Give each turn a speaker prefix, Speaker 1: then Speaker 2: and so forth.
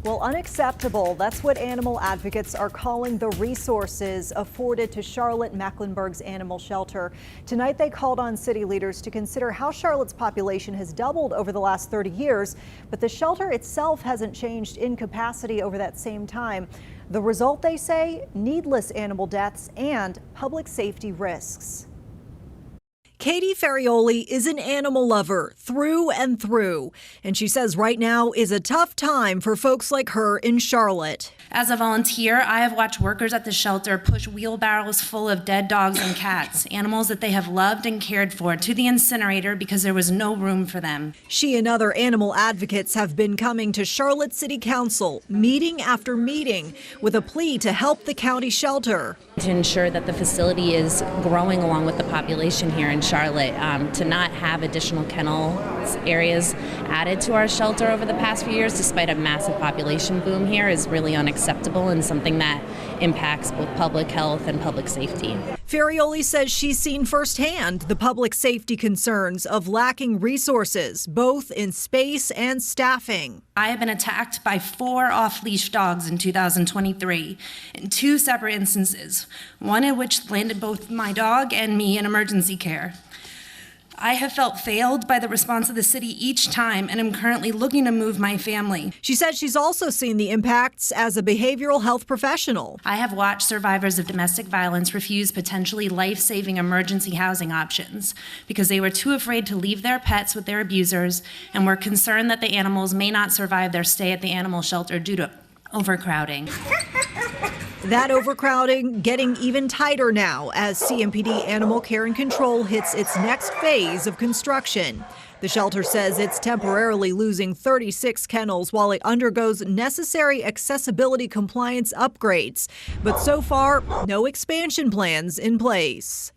Speaker 1: Well, unacceptable. That's what animal advocates are calling the resources afforded to Charlotte Mecklenburg's animal shelter. Tonight, they called on city leaders to consider how Charlotte's population has doubled over the last 30 years, but the shelter itself hasn't changed in capacity over that same time. The result, they say, needless animal deaths and public safety risks. Katie Ferraioli is an animal lover through and through, and she says right now is a tough time for folks like her in Charlotte.
Speaker 2: As a volunteer, I have watched workers at the shelter push wheelbarrows full of dead dogs and cats, animals that they have loved and cared for, to the incinerator because there was no room for them.
Speaker 1: She and other animal advocates have been coming to Charlotte City Council, meeting after meeting, with a plea to help the county shelter.
Speaker 3: To ensure that the facility is growing along with the population here in Charlotte, to not have additional kennel areas added to our shelter over the past few years, despite a massive population boom here, is really unacceptable and something that impacts both public health and public safety.
Speaker 1: Ferraioli says she's seen firsthand the public safety concerns of lacking resources, both in space and staffing.
Speaker 2: I have been attacked by 4 off-leash dogs in 2023 in 2 separate instances, one in which landed both my dog and me in emergency care. I have felt failed by the response of the city each time and am currently looking to move my family.
Speaker 1: She said she's also seen the impacts as a behavioral health professional.
Speaker 2: I have watched survivors of domestic violence refuse potentially life-saving emergency housing options because they were too afraid to leave their pets with their abusers and were concerned that the animals may not survive their stay at the animal shelter due to overcrowding.
Speaker 1: That overcrowding getting even tighter now as CMPD Animal Care and Control hits its next phase of construction. The shelter says it's temporarily losing 36 kennels while it undergoes necessary accessibility compliance upgrades. But so far, no expansion plans in place.